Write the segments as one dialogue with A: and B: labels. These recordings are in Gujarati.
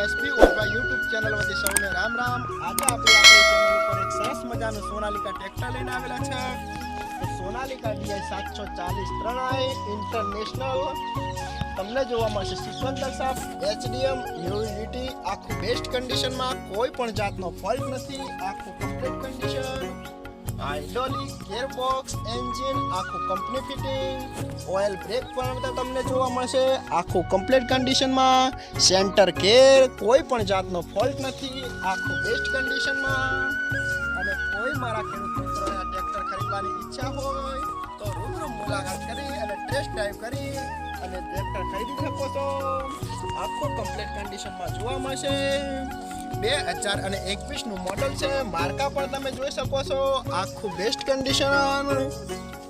A: એસપી ઓઝવા યુટ્યુબ ચેનલ વતી સૌને રામ રામ. આજે આપણે આપણી ચેનલ ઉપર એક સરસ મજાનું સોનાલિકા ટ્રેક્ટર લઈને આવેલા છે. તો સોનાલિકા ડીઆઈ 740 3i ઇન્ટરનેશનલ તમને જોવા મળશે સિક્વન્સર સાફ એચડીએમ યુનિટી. આખું બેસ્ટ કન્ડિશનમાં, કોઈ પણ જાતનો ફોલ્ટ નથી. આખું complete condition, hydraulic gearbox engine આખું કંપની ફિટિંગ, ઓઇલ બ્રેક પણ તમને જોવા મળશે આખું કમ્પ્લીટ કન્ડિશનમાં. સેન્ટર કેર કોઈ પણ જાતનો ફોલ્ટ નથી, આખું બેસ્ટ કન્ડિશનમાં. અને કોઈ મારા ખેડૂત મિત્રોને આ ટ્રેક્ટર ખરીદવાની ઈચ્છા હોય તો રૂબરૂ મુલાકાત કરી અને ટેસ્ટ ડ્રાઈવ કરી અને ટ્રેક્ટર ખરીદી શકો છો. આખું કમ્પ્લીટ કન્ડિશનમાં જોવા મળશે. 2021 નું મોડલ છે. માર્કા પણ તમે જોઈ શકો છો. આખું બેસ્ટ કન્ડિશન,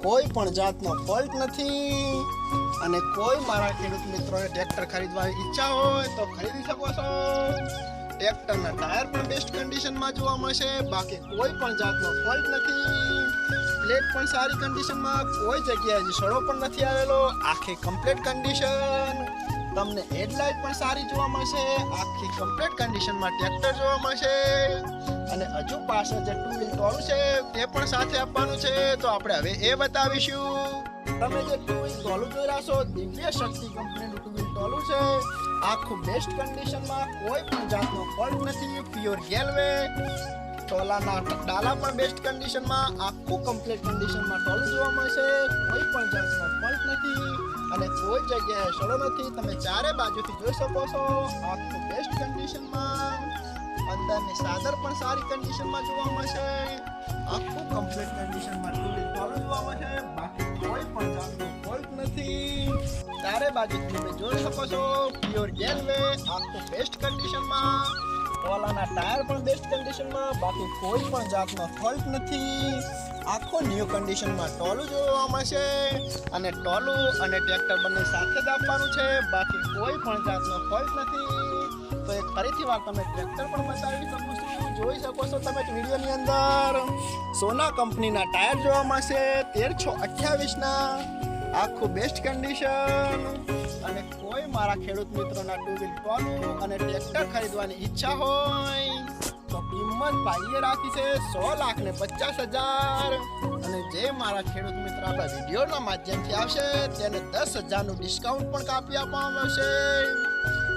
A: કોઈ પણ જાતનો ફોલ્ટ નથી. અને કોઈ મારા ખેડૂત મિત્રોને ટ્રેક્ટર ખરીદવાની ઈચ્છા હોય તો ખરીદી શકો છો. ટ્રેક્ટરના ટાયર પણ બેસ્ટ કન્ડિશનમાં જોવા મળશે. બાકી કોઈ પણ જાતનો ફોલ્ટ નથી. પ્લેટ પણ સારી કન્ડિશનમાં, કોઈ જગ્યાએ સડો પણ નથી આવેલો. આખી કમ્પ્લીટ કન્ડિશન. તમને હેડલાઇટ પણ સારી જોવા મળશે. આખી કમ્પ્લીટ કન્ડિશનમાં ટ્રેક્ટર જોવા મળશે. અને હજુ પાછળ જે ટુ વ્હીલ ટોલું છે તે પણ સાથે આપવાનું છે, તો આપણે હવે એ બતાવીશું. તમે જે ટુ વ્હીલ ટોલું જોઈ રહ્યા છો, દિવ્ય શક્તિ કંપનીનું ટુ વ્હીલ ટોલું છે. આખું બેસ્ટ કન્ડિશનમાં, કોઈ પણ જાતનો ફોલ્ટ નથી. પ્યોર ગેલવે. ટોલાના ડાલા પણ બેસ્ટ કન્ડિશનમાં, આખું કમ્પ્લીટ કન્ડિશનમાં ટોલું જોવા મળશે. કોઈ પણ જાતનો ફોલ્ટ નથી અને કોઈ જગ્યાએ સડો નથી. તમે ચારે બાજુથી જોઈ શકો છો. આખું બેસ્ટ કન્ડિશનમાં. અંદરની સાદર પણ સારી કન્ડિશનમાં જોવા મળશે. આખું કમ્પ્લીટ કન્ડિશનમાં ટોલું જોવા મળશે. બાકી કોઈ પણ જાતનો ફોલ્ટ નથી. ચારે બાજુથી તમે જોઈ શકો છો. પ્યોર ગેલવે. આખું બેસ્ટ કન્ડિશનમાં. ટોલાના ટાયર પણ બેસ્ટ કન્ડિશનમાં, બાકી કોઈ પણ જાતનો ફોલ્ટ નથી. આખો ન્યૂ કન્ડિશનમાં ટોલું જોવા મળશે. અને ટોલું અને ટ્રેક્ટર બંને સાથે જ આપવાનું છે. બાકી કોઈ પણ જાતનો ફોલ્ટ નથી. તો એક ફરીથી વાર તમે ટ્રેક્ટર પણ બતાવી શકો છો. જોઈ શકો છો તમે વિડીયોની અંદર સોના કંપનીના ટાયર જોવા મળશે. 1328 ના. આખું બેસ્ટ કન્ડિશન. અને કોઈ મારા ખેડૂત મિત્રોના ટુ વ્હીલ ટોલું અને ટ્રેક્ટર ખરીદવાની ઈચ્છા હોય તો કિંમત ભાઈએ રાખી છે 1,50,000. અને જે મારા ખેડૂત મિત્રો આપણા વિડીયોના માધ્યમથી આવશે તેને 10,000નું ડિસ્કાઉન્ટ પણ કાપી આપવામાં આવશે.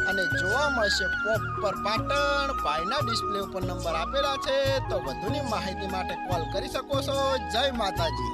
A: અને જોવા મળશે પ્રોપર પાટણ. ભાઈના ડિસ્પ્લે ઉપર નંબર આપેલા છે, તો વધુની માહિતી માટે કોલ કરી શકો છો. જય માતાજી.